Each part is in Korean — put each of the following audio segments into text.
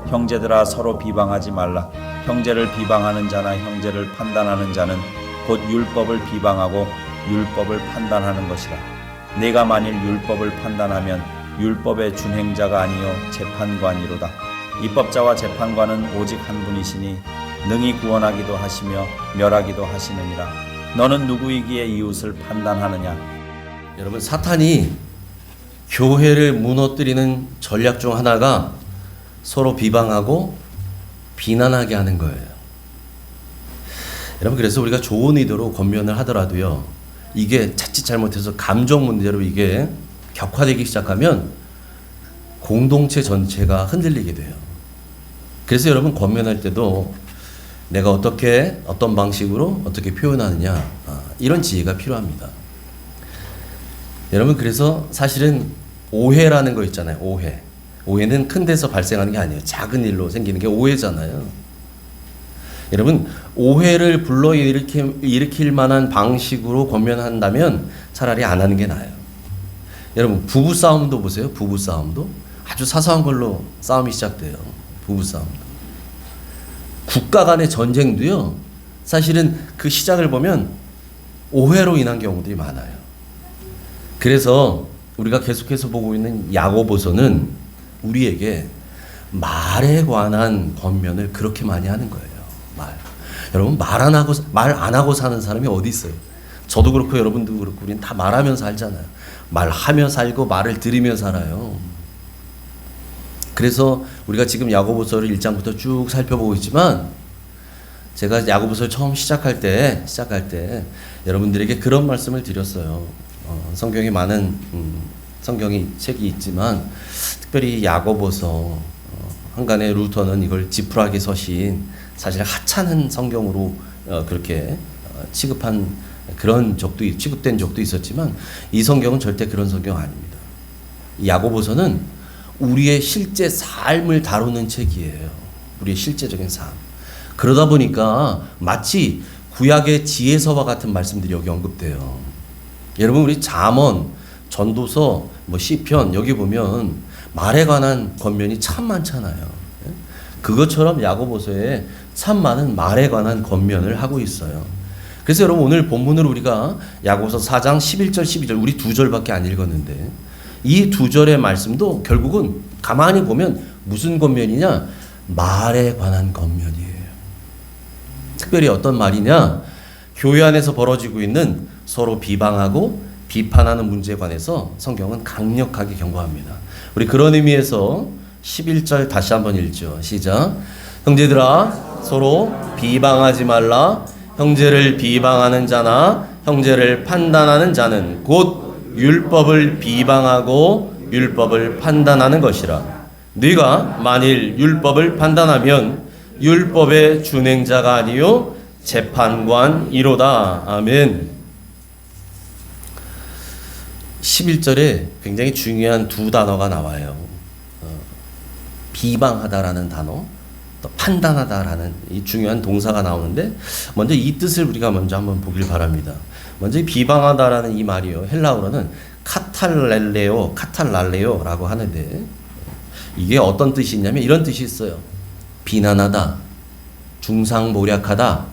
형제들아 서로 비방하지 말라. 형제를 비방하는 자나 형제를 판단하는 자는 곧 율법을 비방하고 율법을 판단하는 것이라. 내가 만일 율법을 판단하면 율법의 준행자가 아니요 재판관이로다. 입법자와 재판관은 오직 한 분이시니 능히 구원하기도 하시며 멸하기도 하시느니라. 너는 누구이기에 이웃을 판단하느냐? 여러분, 사탄이 교회를 무너뜨리는 전략 중 하나가 서로 비방하고 비난하게 하는 거예요. 여러분, 그래서 우리가 좋은 의도로 권면을 하더라도요, 이게 자칫 잘못해서 감정 문제로 이게 격화되기 시작하면 공동체 전체가 흔들리게 돼요. 그래서 여러분, 권면할 때도 내가 어떤 방식으로 어떻게 표현하느냐, 이런 지혜가 필요합니다. 여러분, 그래서 사실은 오해라는 거 있잖아요. 오해는 큰 데서 발생하는 게 아니에요. 작은 일로 생기는 게 오해잖아요. 여러분, 오해를 불러일으킬 만한 방식으로 권면한다면 차라리 안 하는 게 나아요. 여러분, 부부싸움도 보세요. 부부싸움도 아주 사소한 걸로 싸움이 시작돼요. 부부싸움도. 국가 간의 전쟁도요, 사실은 그 시작을 보면 오해로 인한 경우들이 많아요. 그래서 우리가 계속해서 보고 있는 야고보서는 우리에게 말에 관한 권면을 그렇게 많이 하는 거예요. 여러분, 말 안 하고 사는 사람이 어디 있어요? 저도 그렇고 여러분도 그렇고 우리는 다 말하면서 살잖아요. 말하며 살고 말을 들으며 살아요. 그래서 우리가 지금 야고보서를 1장부터 쭉 살펴보고 있지만, 제가 야고보서를 처음 시작할 때 여러분들에게 그런 말씀을 드렸어요. 성경에 많은 책이 있지만 특별히 야고보서 한간에 루터는 이걸 지푸라기 서신, 사실 하찮은 성경으로 그렇게 취급된 적도 있었지만, 이 성경은 절대 그런 성경 아닙니다. 이 야고보서는 우리의 실제 삶을 다루는 책이에요. 우리의 실제적인 삶. 그러다 보니까 마치 구약의 지혜서와 같은 말씀들이 여기 언급돼요. 여러분, 우리 잠언, 전도서, 시편, 여기 보면 말에 관한 권면이 참 많잖아요. 그것처럼 야고보서에 참 많은 말에 관한 권면을 하고 있어요. 그래서 여러분, 오늘 본문으로 우리가 야고보서 4장 11절 12절, 우리 2절밖에 안 읽었는데, 이 2절의 말씀도 결국은 가만히 보면 무슨 권면이냐? 말에 관한 권면이에요. 특별히 어떤 말이냐? 교회 안에서 벌어지고 있는 서로 비방하고 비판하는 문제에 관해서 성경은 강력하게 경고합니다. 우리 그런 의미에서 11절 다시 한번 읽죠. 시작. 형제들아 서로 비방하지 말라. 형제를 비방하는 자나 형제를 판단하는 자는 곧 율법을 비방하고 율법을 판단하는 것이라. 네가 만일 율법을 판단하면 율법의 준행자가 아니요 재판관이로다. 아멘. 11절에 굉장히 중요한 두 단어가 나와요. 비방하다라는 단어, 또 판단하다라는 이 중요한 동사가 나오는데, 먼저 이 뜻을 우리가 먼저 한번 보길 바랍니다. 먼저 이 비방하다라는 이 말이요, 헬라어로는 카탈랄레오라고 하는데, 이게 어떤 뜻이 있냐면 이런 뜻이 있어요. 비난하다, 중상모략하다,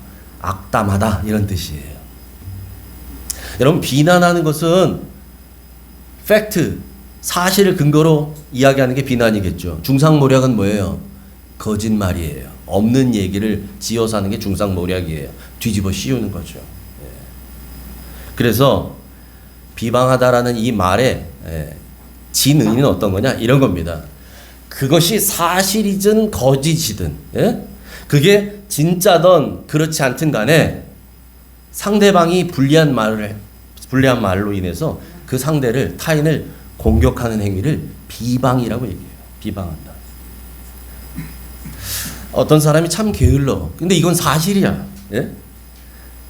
악담하다, 이런 뜻이에요. 여러분, 비난하는 것은 팩트, 사실을 근거로 이야기하는 게 비난이겠죠. 중상모략은 뭐예요? 거짓말이에요. 없는 얘기를 지어서 하는 게 중상모략이에요. 뒤집어 씌우는 거죠. 그래서 비방하다라는 이 말의 진의는 어떤 거냐? 이런 겁니다. 그것이 사실이든 거짓이든, 그게 진짜든 그렇지 않든 간에 상대방이 불리한 말로 인해서 그 상대를, 타인을 공격하는 행위를 비방이라고 얘기해요. 비방한다. 어떤 사람이 참 게을러. 근데 이건 사실이야.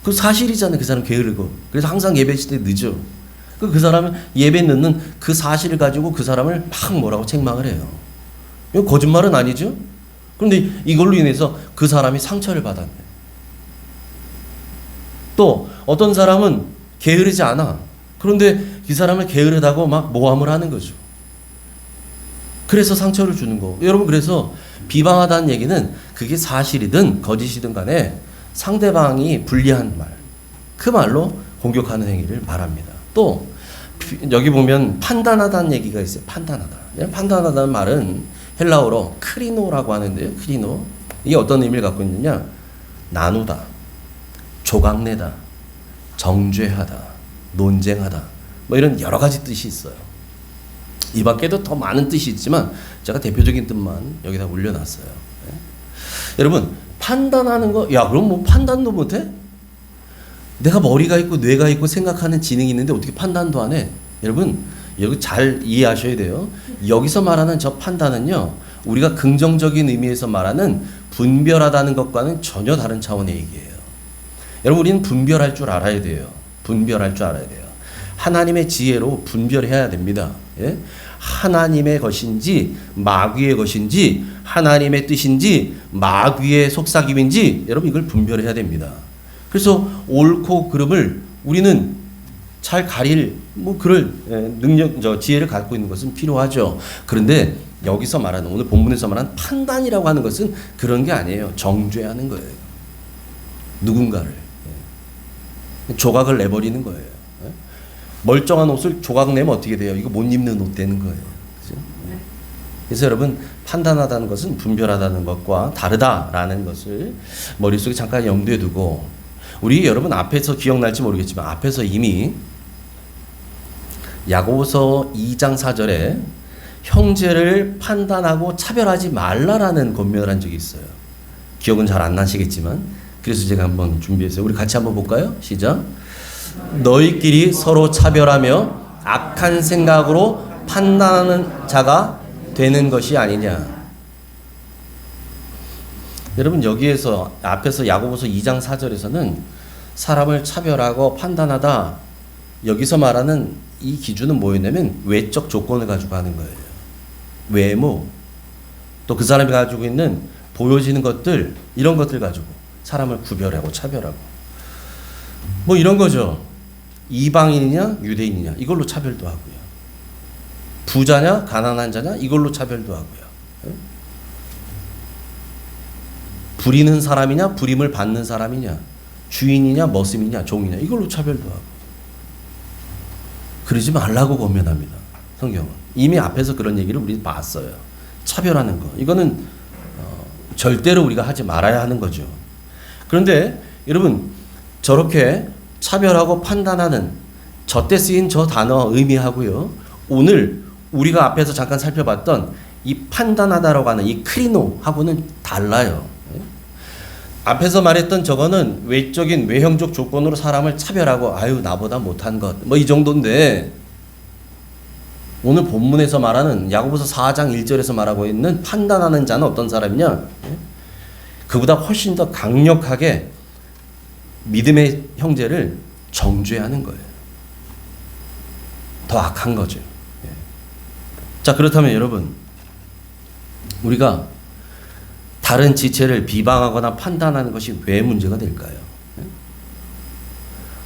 그 사실이잖아요. 그 사람 게으르고. 그래서 항상 예배 시대 늦어. 그 사람은 예배 늦는 그 사실을 가지고 그 사람을 막 뭐라고 책망을 해요. 이거 거짓말은 아니죠? 그런데 이걸로 인해서 그 사람이 상처를 받았네. 또 어떤 사람은 게으르지 않아. 그런데 이 사람을 게으르다고 막 모함을 하는 거죠. 그래서 상처를 주는 거. 여러분, 그래서 비방하다는 얘기는 그게 사실이든 거짓이든 간에 상대방이 불리한 말, 그 말로 공격하는 행위를 말합니다. 또 여기 보면 판단하다는 얘기가 있어요. 판단하다. 판단하다는 말은 헬라어로 크리노라고 하는데요. 크리노. 이게 어떤 의미를 갖고 있느냐? 나누다, 조각내다, 정죄하다, 논쟁하다, 뭐 이런 여러 가지 뜻이 있어요. 이 밖에도 더 많은 뜻이 있지만 제가 대표적인 뜻만 여기다 올려놨어요. 네? 여러분, 판단하는 거, 야, 그럼 뭐 판단도 못해? 내가 머리가 있고 뇌가 있고 생각하는 지능이 있는데 어떻게 판단도 안 해? 여러분, 여기 잘 이해하셔야 돼요. 여기서 말하는 저 판단은요, 우리가 긍정적인 의미에서 말하는 분별하다는 것과는 전혀 다른 차원의 얘기예요. 여러분, 우리는 분별할 줄 알아야 돼요. 분별할 줄 알아야 돼요. 하나님의 지혜로 분별해야 됩니다. 예? 하나님의 것인지 마귀의 것인지 하나님의 뜻인지 마귀의 속삭임인지 여러분 이걸 분별해야 됩니다. 그래서 옳고 그름을 우리는 잘 가릴 뭐 그럴 능력, 지혜를 갖고 있는 것은 필요하죠. 그런데 여기서 말하는 오늘 본문에서 말하는 판단이라고 하는 것은 그런 게 아니에요. 정죄하는 거예요. 누군가를 조각을 내버리는 거예요. 멀쩡한 옷을 조각 내면 어떻게 돼요? 이거 못 입는 옷 되는 거예요. 그죠? 그래서 여러분, 판단하다는 것은 분별하다는 것과 다르다라는 것을 머릿속에 잠깐 염두에 두고, 우리 여러분 앞에서 기억날지 모르겠지만 앞에서 이미 야고보서 2장 4절에 형제를 판단하고 차별하지 말라라는 권면을 한 적이 있어요. 기억은 잘 안 나시겠지만 그래서 제가 한번 준비했어요. 우리 같이 한번 볼까요? 시작. 너희끼리 서로 차별하며 악한 생각으로 판단하는 자가 되는 것이 아니냐. 여러분, 여기에서 앞에서 야고보서 2장 4절에서는 사람을 차별하고 판단하다, 여기서 말하는 이 기준은 뭐였냐면 외적 조건을 가지고 하는 거예요. 외모, 또 그 사람이 가지고 있는 보여지는 것들, 이런 것들 가지고 사람을 구별하고 차별하고 뭐 이런 거죠. 이방인이냐 유대인이냐 이걸로 차별도 하고요. 부자냐 가난한 자냐 이걸로 차별도 하고요. 부리는 사람이냐 부림을 받는 사람이냐 주인이냐 머슴이냐 종이냐 이걸로 차별도 하고. 그러지 말라고 권면합니다. 성경은 이미 앞에서 그런 얘기를 우리 봤어요. 차별하는 거 이거는 절대로 우리가 하지 말아야 하는 거죠. 그런데 여러분, 저렇게 차별하고 판단하는 저때 쓰인 저 단어 의미하고요, 오늘 우리가 앞에서 잠깐 살펴봤던 이 판단하다라고 하는 이 크리노하고는 달라요. 앞에서 말했던 저거는 외적인 외형적 조건으로 사람을 차별하고 아유 나보다 못한 것 뭐 이 정도인데, 오늘 본문에서 말하는 야고보서 4장 1절에서 말하고 있는 판단하는 자는 어떤 사람이냐, 그보다 훨씬 더 강력하게 믿음의 형제를 정죄하는 거예요. 더 악한 거죠. 자, 그렇다면 여러분, 우리가 다른 지체를 비방하거나 판단하는 것이 왜 문제가 될까요?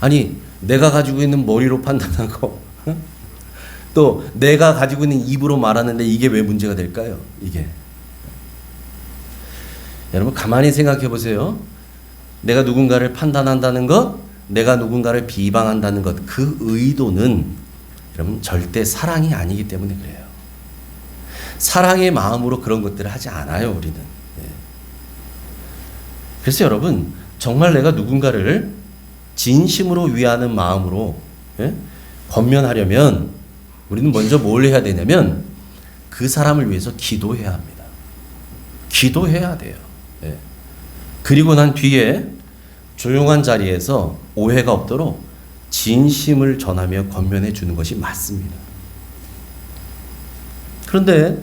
아니, 내가 가지고 있는 머리로 판단하고 또 내가 가지고 있는 입으로 말하는데 이게 왜 문제가 될까요? 이게 여러분 가만히 생각해 보세요. 내가 누군가를 판단한다는 것, 내가 누군가를 비방한다는 것, 그 의도는 여러분 절대 사랑이 아니기 때문에 그래요. 사랑의 마음으로 그런 것들을 하지 않아요, 우리는. 그래서 여러분, 정말 내가 누군가를 진심으로 위하는 마음으로 권면하려면 우리는 먼저 뭘 해야 되냐면 그 사람을 위해서 기도해야 합니다. 기도해야 돼요. 그리고 난 뒤에 조용한 자리에서 오해가 없도록 진심을 전하며 권면해 주는 것이 맞습니다. 그런데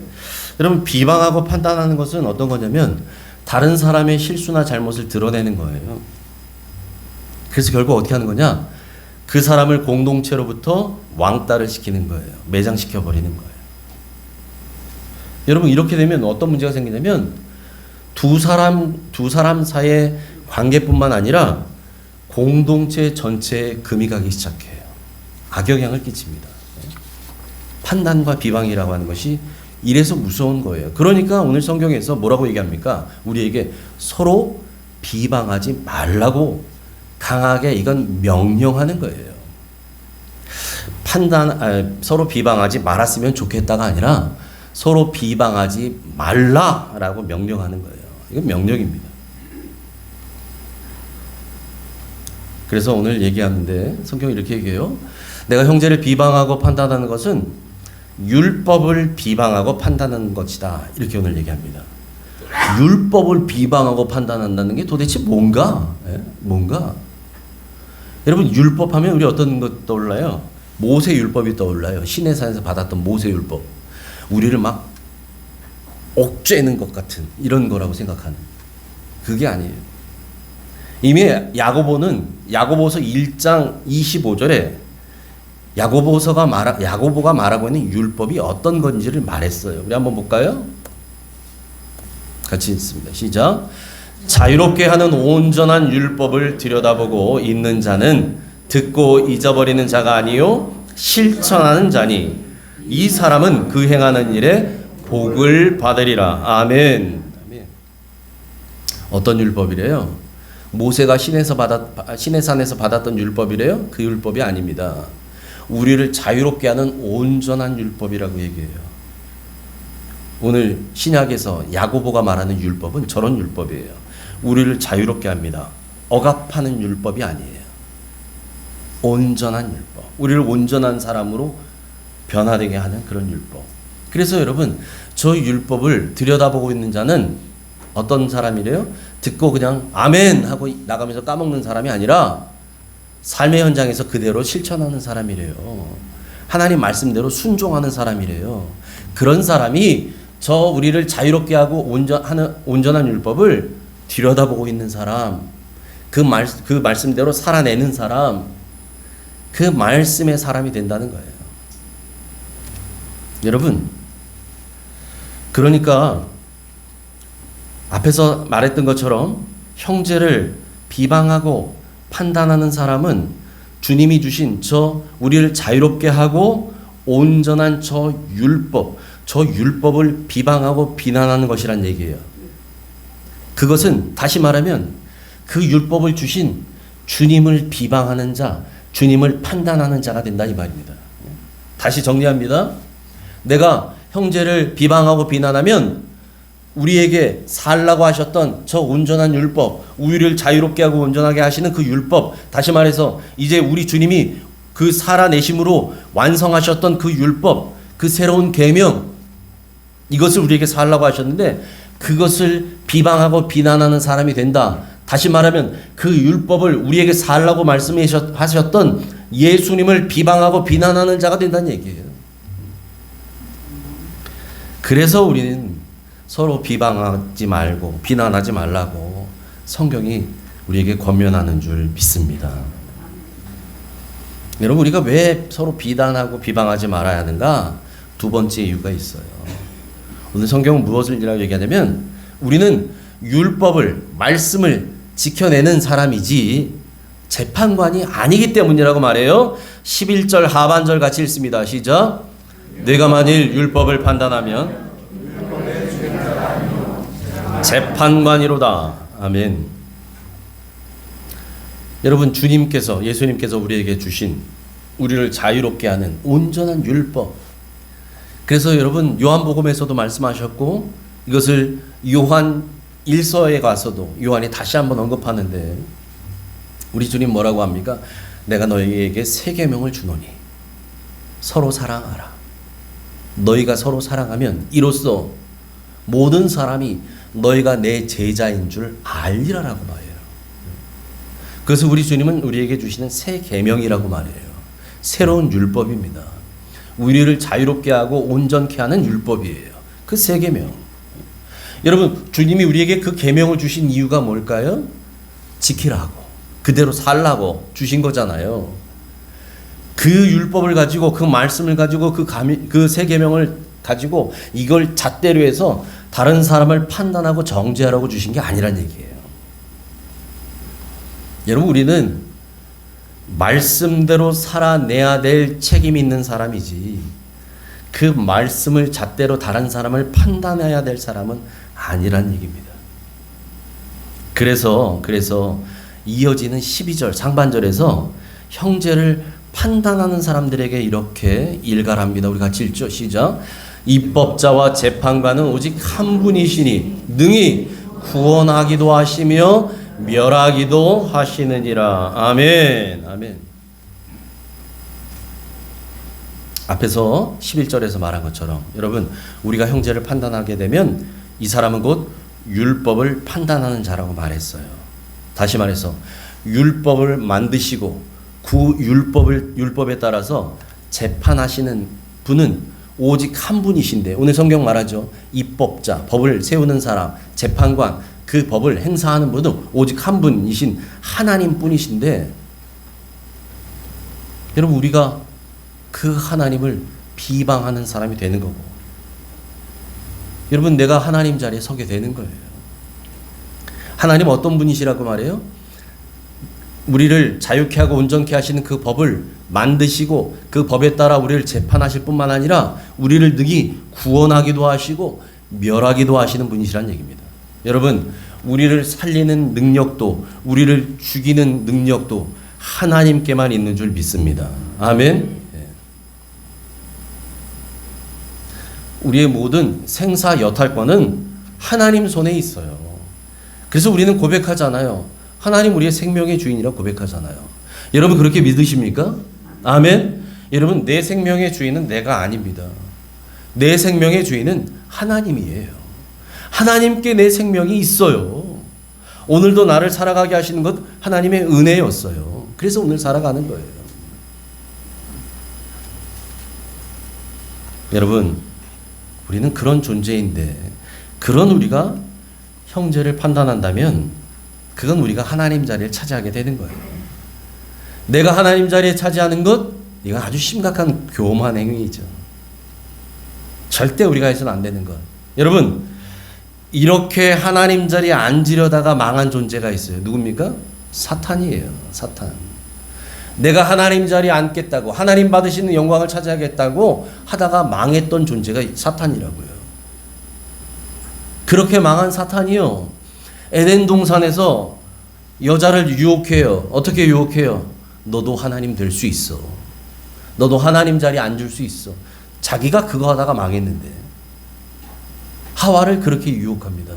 여러분, 비방하고 판단하는 것은 어떤 거냐면 다른 사람의 실수나 잘못을 드러내는 거예요. 그래서 결국 어떻게 하는 거냐? 그 사람을 공동체로부터 왕따를 시키는 거예요. 매장시켜 버리는 거예요. 여러분, 이렇게 되면 어떤 문제가 생기냐면 두 사람 사이의 관계뿐만 아니라 공동체 전체에 금이 가기 시작해요. 악영향을 끼칩니다. 판단과 비방이라고 하는 것이 이래서 무서운 거예요. 그러니까 오늘 성경에서 뭐라고 얘기합니까? 우리에게 서로 비방하지 말라고 강하게 이건 명령하는 거예요. 서로 비방하지 말았으면 좋겠다가 아니라 서로 비방하지 말라라고 명령하는 거예요. 이건 명령입니다. 그래서 오늘 얘기하는데 성경이 이렇게 얘기해요. 내가 형제를 비방하고 판단하는 것은 율법을 비방하고 판단하는 것이다. 이렇게 오늘 얘기합니다. 율법을 비방하고 판단한다는 게 도대체 뭔가? 예? 뭔가? 여러분 율법하면 우리 어떤 것 떠올라요? 모세율법이 떠올라요. 시내산에서 받았던 모세율법. 우리를 막 옥죄는 것 같은 이런 거라고 생각하는. 그게 아니에요. 이미 야고보서 1장 25절에 야고보가 말하고 있는 율법이 어떤 건지를 말했어요. 우리 한번 볼까요? 같이 읽습니다. 시작. 자유롭게 하는 온전한 율법을 들여다보고 있는 자는 듣고 잊어버리는 자가 아니요 실천하는 자니 이 사람은 그 행하는 일에 복을 받으리라. 아멘. 어떤 율법이래요? 모세가 시내산에서 받았던 율법이래요? 그 율법이 아닙니다. 우리를 자유롭게 하는 온전한 율법이라고 얘기해요. 오늘 신약에서 야고보가 말하는 율법은 저런 율법이에요. 우리를 자유롭게 합니다. 억압하는 율법이 아니에요. 온전한 율법. 우리를 온전한 사람으로 변화되게 하는 그런 율법. 그래서 여러분 저 율법을 들여다보고 있는 자는 어떤 사람이래요? 듣고 그냥 아멘 하고 나가면서 까먹는 사람이 아니라 삶의 현장에서 그대로 실천하는 사람이래요. 하나님 말씀대로 순종하는 사람이래요. 그런 사람이 저 우리를 자유롭게 하고 온전한 율법을 들여다보고 있는 사람, 그 말씀대로 살아내는 사람, 그 말씀의 사람이 된다는 거예요. 여러분, 그러니까 앞에서 말했던 것처럼 형제를 비방하고 판단하는 사람은 주님이 주신 저 우리를 자유롭게 하고 온전한 저 율법을 비방하고 비난하는 것이란 얘기예요. 그것은 다시 말하면 그 율법을 주신 주님을 비방하는 자, 주님을 판단하는 자가 된다 이 말입니다. 다시 정리합니다. 내가 형제를 비방하고 비난하면 우리에게 살라고 하셨던 저 온전한 율법, 우리를 자유롭게 하고 온전하게 하시는 그 율법, 다시 말해서 이제 우리 주님이 그 살아내심으로 완성하셨던 그 율법, 그 새로운 계명, 이것을 우리에게 살라고 하셨는데 그것을 비방하고 비난하는 사람이 된다. 다시 말하면 그 율법을 우리에게 살라고 말씀하셨던 예수님을 비방하고 비난하는 자가 된다는 얘기예요. 그래서 우리는 서로 비방하지 말고 비난하지 말라고 성경이 우리에게 권면하는 줄 믿습니다. 여러분 우리가 왜 서로 비난하고 비방하지 말아야 하는가? 두 번째 이유가 있어요. 오늘 성경은 무엇을 얘기하냐면 우리는 율법을 말씀을 지켜내는 사람이지 재판관이 아니기 때문이라고 말해요. 11절 하반절 같이 읽습니다. 시작. 내가 만일 율법을 판단하면 재판관이로다. 아멘. 여러분 예수님께서 우리에게 주신 우리를 자유롭게 하는 온전한 율법. 그래서 여러분 요한복음에서도 말씀하셨고 이것을 요한 1서에 가서도 요한이 다시 한번 언급하는데 우리 주님 뭐라고 합니까? 내가 너희에게 새 계명을 주노니 서로 사랑하라. 너희가 서로 사랑하면 이로써 모든 사람이 너희가 내 제자인 줄 알리라라고 말해요. 그래서 우리 주님은 우리에게 주시는 새 계명이라고 말해요. 새로운 율법입니다. 우리를 자유롭게 하고 온전케 하는 율법이에요. 그 새 계명. 여러분 주님이 우리에게 그 계명을 주신 이유가 뭘까요? 지키라고 그대로 살라고 주신 거잖아요. 그 율법을 가지고 그 말씀을 가지고 그 새 계명을 가지고 이걸 잣대로 해서 다른 사람을 판단하고 정죄하라고 주신 게 아니란 얘기예요. 여러분 우리는 말씀대로 살아내야 될 책임이 있는 사람이지 그 말씀을 잣대로 다른 사람을 판단해야 될 사람은 아니란 얘기입니다. 그래서 이어지는 12절 상반절에서 형제를 판단하는 사람들에게 이렇게 일갈합니다. 우리 같이 읽죠. 시작. 입법자와 재판관은 오직 한 분이시니 능히 구원하기도 하시며 멸하기도 하시느니라. 아멘. 아멘. 앞에서 11절에서 말한 것처럼 여러분, 우리가 형제를 판단하게 되면 이 사람은 곧 율법을 판단하는 자라고 말했어요. 다시 말해서 율법을 만드시고 그 율법에 따라서 재판하시는 분은 오직 한 분이신데, 오늘 성경 말하죠. 입법자, 법을 세우는 사람, 재판관, 그 법을 행사하는 분은 오직 한 분이신 하나님 뿐이신데, 여러분, 우리가 그 하나님을 비방하는 사람이 되는 거고, 여러분, 내가 하나님 자리에 서게 되는 거예요. 하나님 어떤 분이시라고 말해요? 우리를 자유케 하고 온전케 하시는 그 법을 만드시고 그 법에 따라 우리를 재판하실 뿐만 아니라 우리를 능히 구원하기도 하시고 멸하기도 하시는 분이시란 얘기입니다. 여러분, 우리를 살리는 능력도 우리를 죽이는 능력도 하나님께만 있는 줄 믿습니다. 아멘. 우리의 모든 생사 여탈권은 하나님 손에 있어요. 그래서 우리는 고백하잖아요. 하나님 우리의 생명의 주인이라고 고백하잖아요. 여러분, 그렇게 믿으십니까? 아멘. 여러분, 내 생명의 주인은 내가 아닙니다. 내 생명의 주인은 하나님이에요. 하나님께 내 생명이 있어요. 오늘도 나를 살아가게 하시는 것 하나님의 은혜였어요. 그래서 오늘 살아가는 거예요. 여러분, 우리는 그런 존재인데, 그런 우리가 형제를 판단한다면 그건 우리가 하나님 자리를 차지하게 되는 거예요. 내가 하나님 자리에 차지하는 것, 이건 아주 심각한 교만 행위이죠. 절대 우리가 해서는 안 되는 것. 여러분, 이렇게 하나님 자리에 앉으려다가 망한 존재가 있어요. 누굽니까? 사탄이에요. 사탄. 내가 하나님 자리에 앉겠다고, 하나님 받으시는 영광을 차지하겠다고 하다가 망했던 존재가 사탄이라고요. 그렇게 망한 사탄이요, 에덴 동산에서 여자를 유혹해요. 어떻게 유혹해요? 너도 하나님 될 수 있어. 너도 하나님 자리에 앉을 수 있어. 자기가 그거 하다가 망했는데 하와를 그렇게 유혹합니다.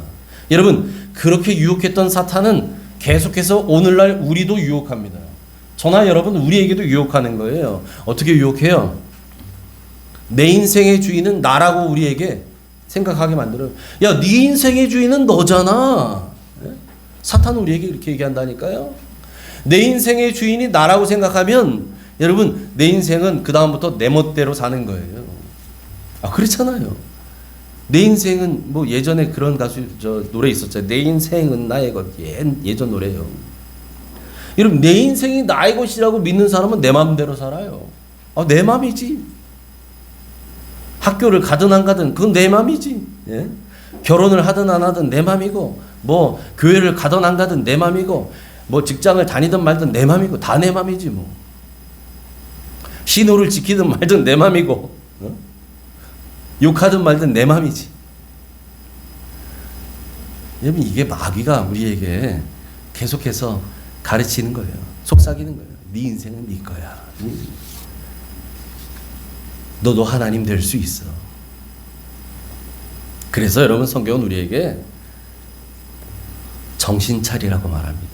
여러분, 그렇게 유혹했던 사탄은 계속해서 오늘날 우리도 유혹합니다. 저나 여러분, 우리에게도 유혹하는 거예요. 어떻게 유혹해요? 내 인생의 주인은 나라고 우리에게 생각하게 만들어요. 야, 네 인생의 주인은 너잖아. 사탄은 우리에게 이렇게 얘기한다니까요. 내 인생의 주인이 나라고 생각하면 여러분, 내 인생은 그 다음부터 내 멋대로 사는 거예요. 아, 그렇잖아요. 내 인생은 뭐 예전에 그런 가수 노래 있었잖아요. 내 인생은 나의 것. 예전 노래예요. 여러분, 내 인생이 나의 것이라고 믿는 사람은 내 마음대로 살아요. 아, 내 마음이지. 학교를 가든 안 가든 그건 내 마음이지. 예? 결혼을 하든 안 하든 내 마음이고, 뭐 교회를 가든 안 가든 내 마음이고, 뭐 직장을 다니든 말든 내 마음이고, 다 내 마음이지 뭐. 신호를 지키든 말든 내 마음이고, 욕하든 말든 내 마음이지. 여러분, 이게 마귀가 우리에게 계속해서 가르치는 거예요. 속삭이는 거예요. 네 인생은 네 거야. 너도 하나님 될 수 있어. 그래서 여러분, 성경은 우리에게 정신 차리라고 말합니다.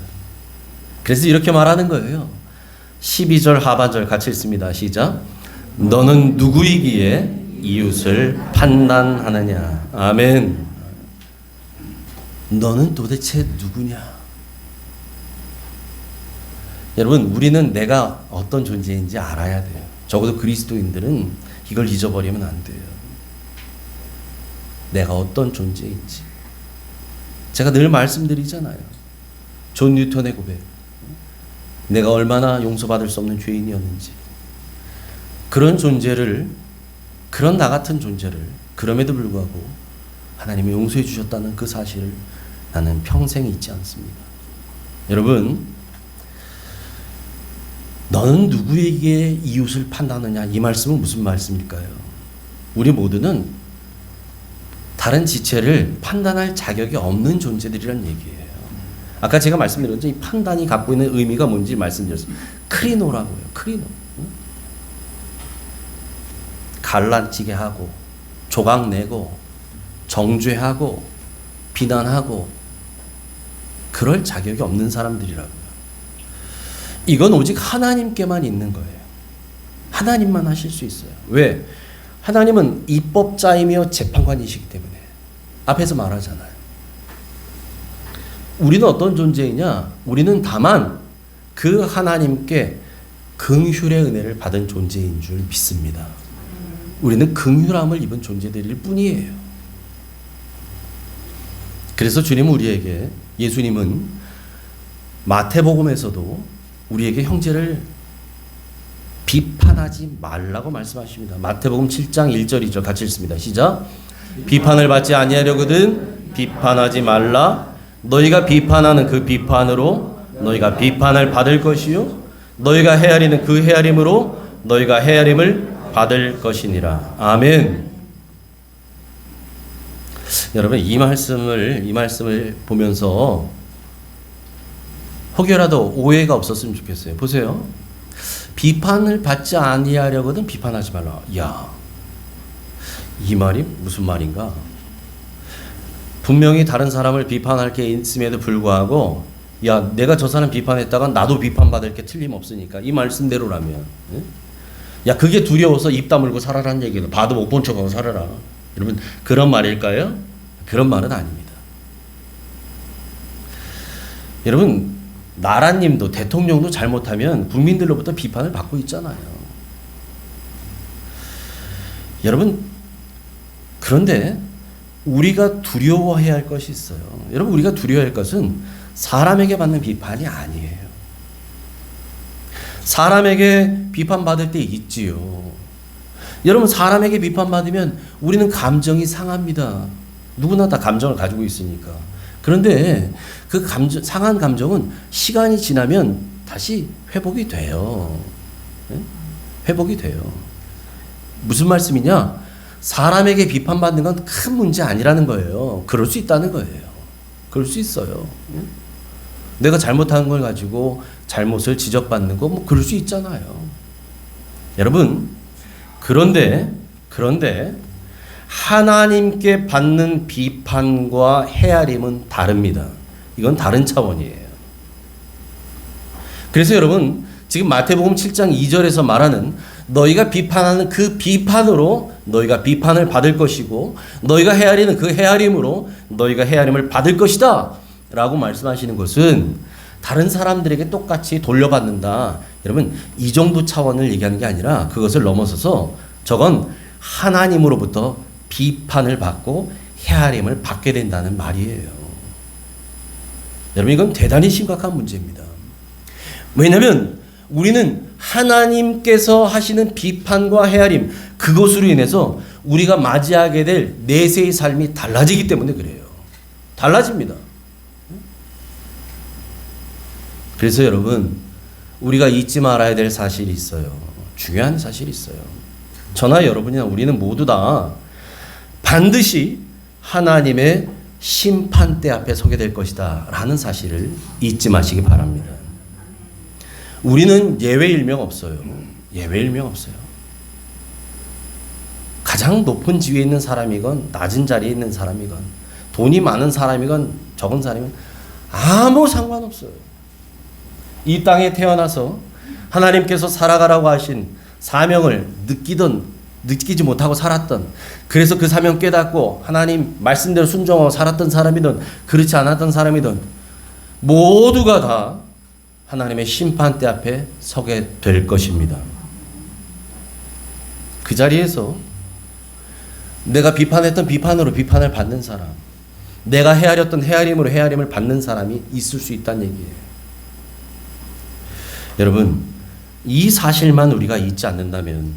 그래서 이렇게 말하는 거예요. 12절 하반절 같이 읽습니다. 시작. 너는 누구이기에 이웃을 판단하느냐. 아멘. 너는 도대체 누구냐? 여러분, 우리는 내가 어떤 존재인지 알아야 돼요. 적어도 그리스도인들은 이걸 잊어버리면 안 돼요. 내가 어떤 존재인지. 제가 늘 말씀드리잖아요. 존 뉴턴의 고백. 내가 얼마나 용서받을 수 없는 죄인이었는지. 그런 존재를, 그런 나 같은 존재를 그럼에도 불구하고 하나님이 용서해 주셨다는 그 사실을 나는 평생 잊지 않습니다. 여러분, 너는 누구에게 이웃을 판단하느냐, 이 말씀은 무슨 말씀일까요? 우리 모두는 다른 지체를 판단할 자격이 없는 존재들이란 얘기예요. 아까 제가 말씀드렸죠. 이 판단이 갖고 있는 의미가 뭔지 말씀드렸어요. 크리노라고요. 크리노. 갈라치게 하고 조각내고 정죄하고 비난하고 그럴 자격이 없는 사람들이라고요. 이건 오직 하나님께만 있는 거예요. 하나님만 하실 수 있어요. 왜? 하나님은 입법자이며 재판관이시기 때문에. 앞에서 말하잖아요. 우리는 어떤 존재이냐? 우리는 다만 그 하나님께 긍휼의 은혜를 받은 존재인 줄 믿습니다. 우리는 긍휼함을 입은 존재들일 뿐이에요. 그래서 주님은 우리에게, 예수님은 마태복음에서도 우리에게 형제를 비판하지 말라고 말씀하십니다. 마태복음 7장 1절이죠. 같이 읽습니다. 시작. 비판을 받지 아니하려거든 비판하지 말라. 너희가 비판하는 그 비판으로 너희가 비판을 받을 것이요 너희가 헤아리는 그 헤아림으로 너희가 헤아림을 받을 것이니라. 아멘. 여러분 이 말씀을 보면서 혹여라도 오해가 없었으면 좋겠어요. 보세요. 비판을 받지 아니하려거든 비판하지 말라. 야, 이 말이 무슨 말인가? 분명히 다른 사람을 비판할 게 있음에도 불구하고 야, 내가 저 사람 비판했다가 나도 비판받을 게 틀림없으니까 이 말씀대로라면 야, 그게 두려워서 입 다물고 살아라는 얘기는 봐도 못 본 척하고 살아라. 여러분 그런 말일까요? 그런 말은 아닙니다. 여러분 나라님도 대통령도 잘못하면 국민들로부터 비판을 받고 있잖아요. 여러분 그런데 우리가 두려워해야 할 것이 있어요. 여러분 우리가 두려워할 것은 사람에게 받는 비판이 아니에요. 사람에게 비판받을 때 있지요. 여러분 사람에게 비판받으면 우리는 감정이 상합니다. 누구나 다 감정을 가지고 있으니까. 그런데 그 상한 감정은 시간이 지나면 다시 회복이 돼요. 회복이 돼요. 무슨 말씀이냐? 사람에게 비판받는 건 큰 문제 아니라는 거예요. 그럴 수 있다는 거예요. 그럴 수 있어요. 내가 잘못한 걸 가지고 잘못을 지적받는 거 뭐 그럴 수 있잖아요. 여러분 그런데 하나님께 받는 비판과 헤아림은 다릅니다. 이건 다른 차원이에요. 그래서 여러분 지금 마태복음 7장 2절에서 말하는 너희가 비판하는 그 비판으로 너희가 비판을 받을 것이고 너희가 헤아리는 그 헤아림으로 너희가 헤아림을 받을 것이다 라고 말씀하시는 것은 다른 사람들에게 똑같이 돌려받는다. 여러분 이 정도 차원을 얘기하는 게 아니라 그것을 넘어서서 저건 하나님으로부터 비판을 받고 헤아림을 받게 된다는 말이에요. 여러분 이건 대단히 심각한 문제입니다. 왜냐하면 우리는 하나님께서 하시는 비판과 헤아림 그것으로 인해서 우리가 맞이하게 될 내세의 삶이 달라지기 때문에 그래요. 달라집니다. 그래서 여러분 우리가 잊지 말아야 될 사실이 있어요. 중요한 사실이 있어요. 저나 여러분이나 우리는 모두 다 반드시 하나님의 심판대 앞에 서게 될 것이다 라는 사실을 잊지 마시기 바랍니다. 우리는 예외일명 없어요. 예외일명 없어요. 가장 높은 지위에 있는 사람이건 낮은 자리에 있는 사람이건 돈이 많은 사람이건 적은 사람이건 아무 상관없어요. 이 땅에 태어나서 하나님께서 살아가라고 하신 사명을 느끼지 못하고 살았던, 그래서 그 사명 깨닫고 하나님 말씀대로 순종하고 살았던 사람이든 그렇지 않았던 사람이든 모두가 다 하나님의 심판대 앞에 서게 될 것입니다. 그 자리에서 내가 비판했던 비판으로 비판을 받는 사람, 내가 헤아렸던 헤아림으로 헤아림을 받는 사람이 있을 수 있다는 얘기예요. 여러분, 이 사실만 우리가 잊지 않는다면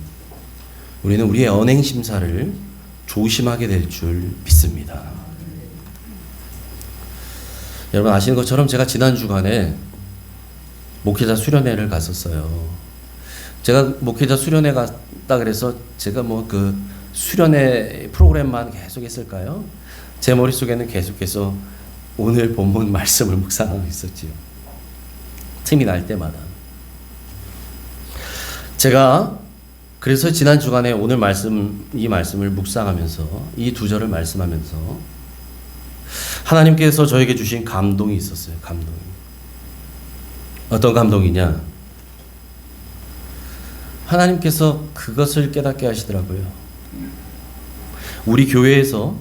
우리는 우리의 언행 심사를 조심하게 될 줄 믿습니다. 여러분 아시는 것처럼 제가 지난 주간에 목회자 수련회를 갔었어요. 제가 목회자 수련회 갔다 그래서 제가 뭐 그 수련회 프로그램만 계속 했을까요? 제 머릿속에는 계속해서 오늘 본문 말씀을 묵상하고 있었지요. 틈이 날 때마다. 제가 그래서 지난 주간에 오늘 이 말씀을 묵상하면서 이 두 절을 말씀하면서 하나님께서 저에게 주신 감동이 있었어요. 감동이. 어떤 감동이냐? 하나님께서 그것을 깨닫게 하시더라고요. 우리 교회에서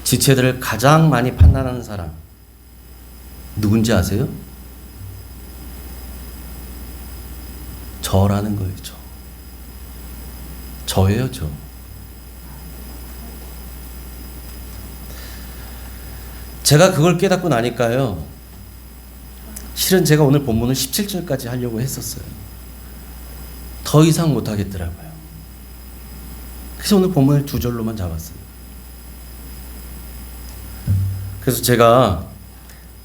지체들을 가장 많이 판단하는 사람 누군지 아세요? 저라는 거예요. 저예요. 저. 제가 그걸 깨닫고 나니까요, 실은 제가 오늘 본문을 17절까지 하려고 했었어요. 더 이상 못하겠더라고요. 그래서 오늘 본문을 2절로만 잡았어요. 그래서 제가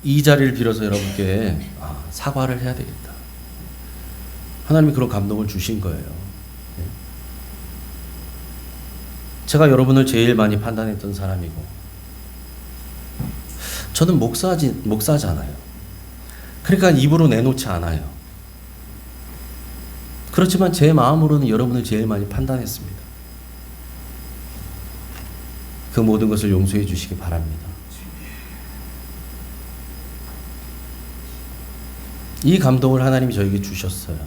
이 자리를 빌어서 여러분께 사과를 해야 되겠다. 하나님이 그런 감동을 주신 거예요. 제가 여러분을 제일 많이 판단했던 사람이고, 저는 목사잖아요. 그러니까 입으로 내놓지 않아요. 그렇지만 제 마음으로는 여러분을 제일 많이 판단했습니다. 그 모든 것을 용서해 주시기 바랍니다. 이 감동을 하나님이 저에게 주셨어요.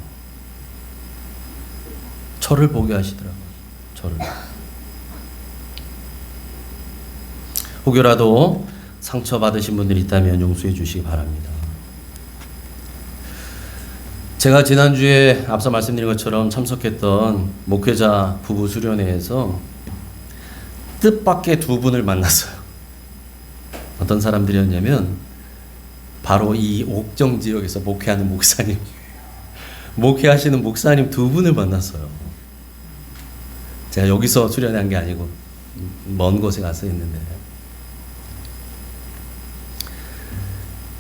저를 보게 하시더라고요. 저를. 혹여라도 상처받으신 분들이 있다면 용서해 주시기 바랍니다. 제가 지난주에 앞서 말씀드린 것처럼 참석했던 목회자 부부 수련회에서 뜻밖의 두 분을 만났어요. 어떤 사람들이었냐면 바로 이 옥정 지역에서 목회하는 목사님, 목회하시는 목사님 두 분을 만났어요. 제가 여기서 수련한 게 아니고 먼 곳에 가서 했는데,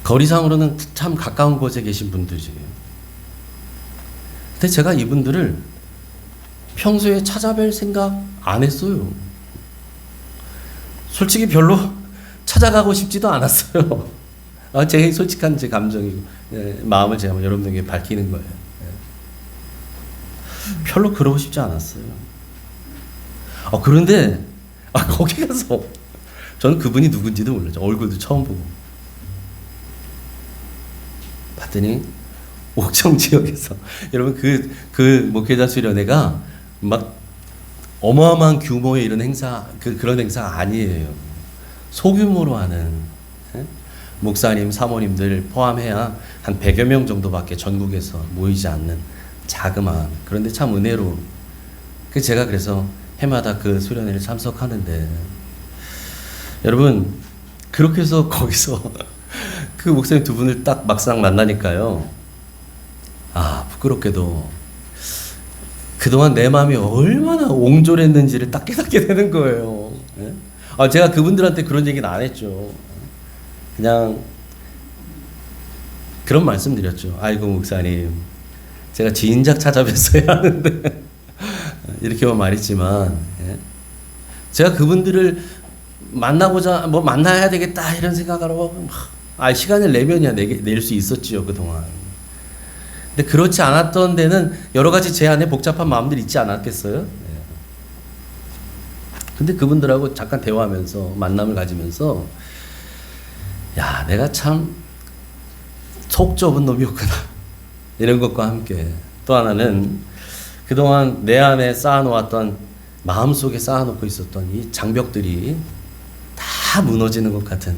거리상으로는 참 가까운 곳에 계신 분들이에요. 근데 제가 이분들을 평소에 찾아뵐 생각 안 했어요. 솔직히 별로 찾아가고 싶지도 않았어요. 제 솔직한 제 감정이고, 마음을 제가 여러분들에게 밝히는 거예요. 별로 그러고 싶지 않았어요. 그런데 거기 가서 저는 그분이 누군지도 몰랐죠. 얼굴도 처음 보고 봤더니 옥정 지역에서 여러분 그 목회자 수련회가 막 어마어마한 규모의 이런 행사 그런 행사가 아니에요. 소규모로 하는, 목사님 사모님들 포함해야 한 100여 명 정도밖에 전국에서 모이지 않는 자그마한, 그런데 참 은혜로 제가 그래서 해마다 그 수련회를 참석하는데, 여러분 그렇게 해서 거기서 그 목사님 두 분을 딱 막상 만나니까요, 부끄럽게도 그동안 내 마음이 얼마나 옹졸했는지를 딱 깨닫게 되는 거예요. 제가 그분들한테 그런 얘기는 안 했죠. 그냥 그런 말씀 드렸죠. 아이고 목사님, 제가 진작 찾아뵀어야 하는데 이렇게만 말했지만, 제가 그분들을 만나고자 만나야 되겠다 이런 생각하고 시간을 내면야 낼 수 있었지요 그동안. 근데 그렇지 않았던 데는 여러 가지 제 안에 복잡한 마음들이 있지 않았겠어요? 근데 그분들하고 잠깐 대화하면서 만남을 가지면서, 야, 내가 참 속 좁은 놈이었구나 이런 것과 함께, 또 하나는 그동안 내 안에 쌓아놓았던, 마음속에 쌓아놓고 있었던 이 장벽들이 다 무너지는 것 같은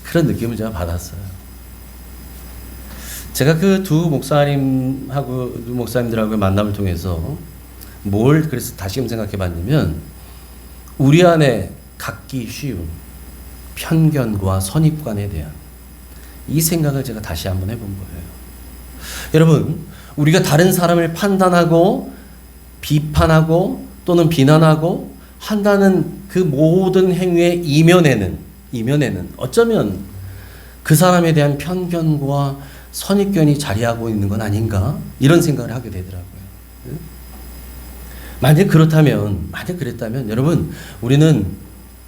그런 느낌을 제가 받았어요. 제가 그 두 목사님들하고의 만남을 통해서 뭘 그래서 다시금 생각해 봤냐면, 우리 안에 갖기 쉬운 편견과 선입관에 대한 이 생각을 제가 다시 한번 해본 거예요. 여러분, 우리가 다른 사람을 판단하고 비판하고 또는 비난하고 한다는 그 모든 행위의 이면에는 어쩌면 그 사람에 대한 편견과 선입견이 자리하고 있는 건 아닌가, 이런 생각을 하게 되더라고요. 만약 그랬다면 여러분, 우리는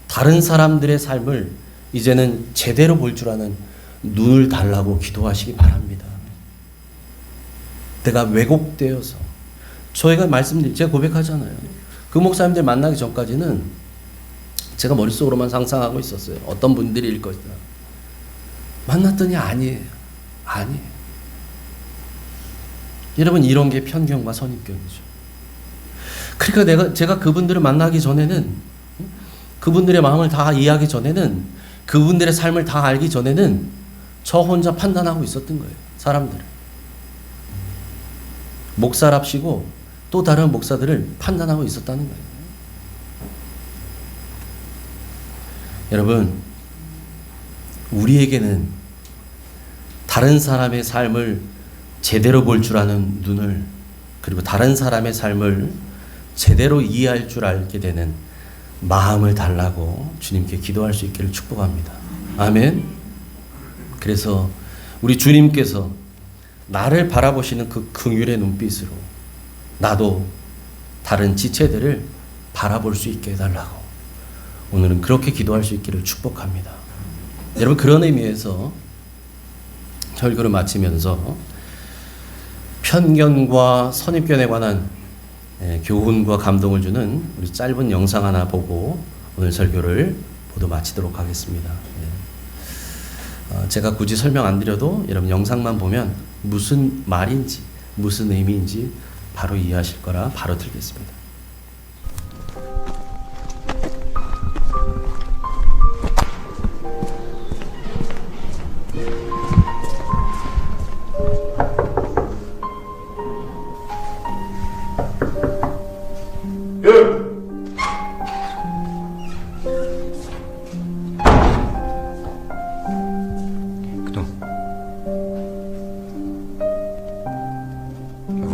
다른 사람들의 삶을 이제는 제대로 볼 줄 아는 눈을 달라고 기도하시기 바랍니다. 내가 왜곡되어서, 제가 고백하잖아요. 그 목사님들 만나기 전까지는 제가 머릿속으로만 상상하고 있었어요. 어떤 분들일 것이다. 만났더니 아니에요. 여러분, 이런 게 편견과 선입견이죠. 그러니까 제가 그분들을 만나기 전에는, 그분들의 마음을 다 이해하기 전에는, 그분들의 삶을 다 알기 전에는 저 혼자 판단하고 있었던 거예요. 사람들을. 목사랍시고 또 다른 목사들을 판단하고 있었다는 거예요. 여러분, 우리에게는 다른 사람의 삶을 제대로 볼 줄 아는 눈을, 그리고 다른 사람의 삶을 제대로 이해할 줄 알게 되는 마음을 달라고 주님께 기도할 수 있기를 축복합니다. 아멘. 그래서 우리 주님께서 나를 바라보시는 그 긍휼의 눈빛으로 나도 다른 지체들을 바라볼 수 있게 해달라고 오늘은 그렇게 기도할 수 있기를 축복합니다. 여러분, 그런 의미에서 설교를 마치면서 편견과 선입견에 관한 교훈과 감동을 주는 우리 짧은 영상 하나 보고 오늘 설교를 모두 마치도록 하겠습니다. 제가 굳이 설명 안 드려도 여러분 영상만 보면 무슨 말인지 무슨 의미인지 바로 이해하실 거라 바로 들겠습니다.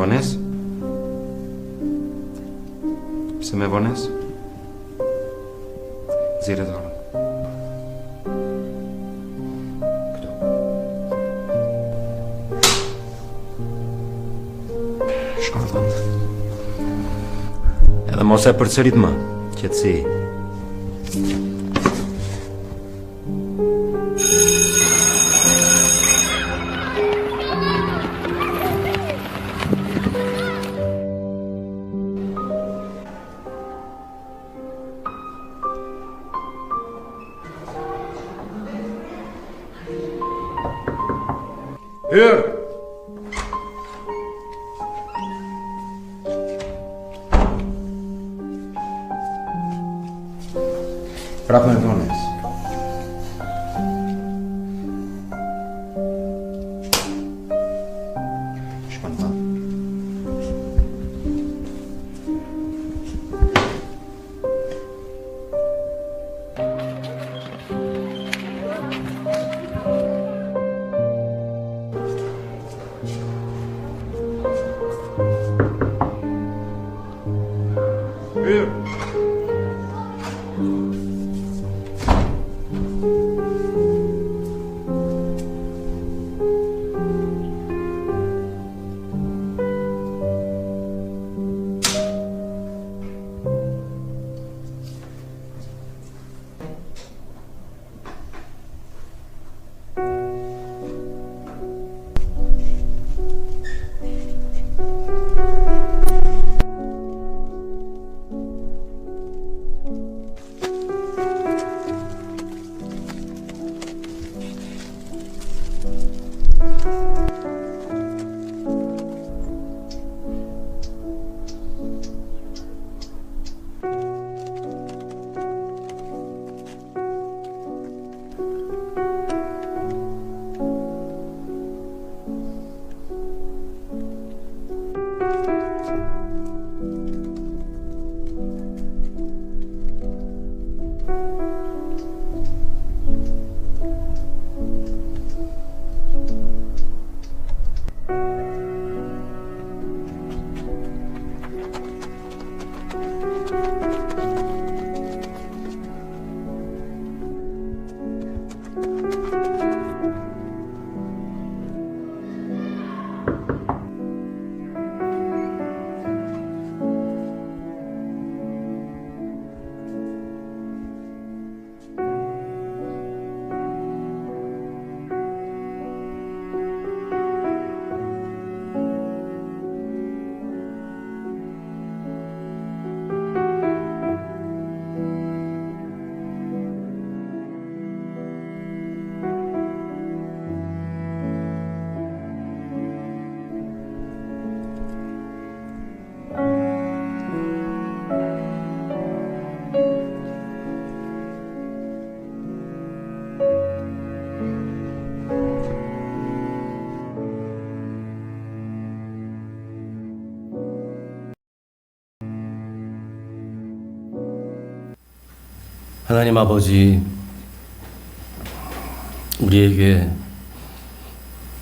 Vanessa? Jsem je Vanessa? Zíde tohle. Kdo? Škoda. Ele måste ha përcërit më, qetësi. Here! Vraag me Vanessa. Spontaan. Here! 하나님 아버지, 우리에게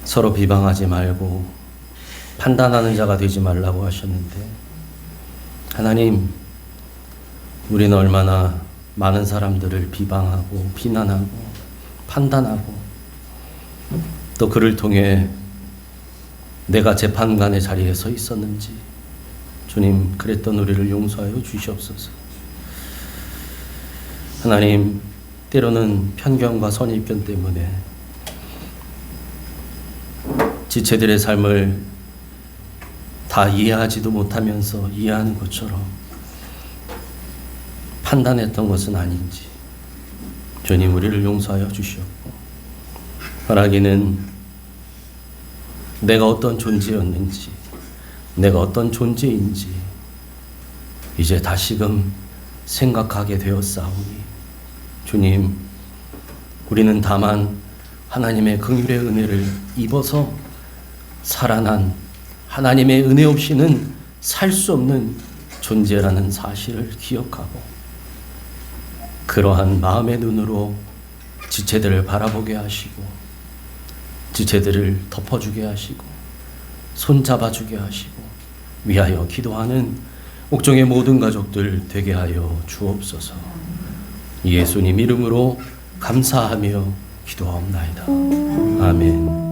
서로 비방하지 말고 판단하는 자가 되지 말라고 하셨는데, 하나님, 우리는 얼마나 많은 사람들을 비방하고 비난하고 판단하고 또 그를 통해 내가 재판관의 자리에 서 있었는지, 주님, 그랬던 우리를 용서하여 주시옵소서. 하나님, 때로는 편견과 선입견 때문에 지체들의 삶을 다 이해하지도 못하면서 이해하는 것처럼 판단했던 것은 아닌지, 주님, 우리를 용서하여 주시옵고, 바라기는 내가 어떤 존재였는지, 내가 어떤 존재인지 이제 다시금 생각하게 되었사오니, 주님, 우리는 다만 하나님의 긍휼의 은혜를 입어서 살아난, 하나님의 은혜 없이는 살 수 없는 존재라는 사실을 기억하고, 그러한 마음의 눈으로 지체들을 바라보게 하시고, 지체들을 덮어주게 하시고, 손잡아주게 하시고, 위하여 기도하는 옥정의 모든 가족들 되게 하여 주옵소서. 예수님 이름으로 감사하며 기도하옵나이다. 아멘.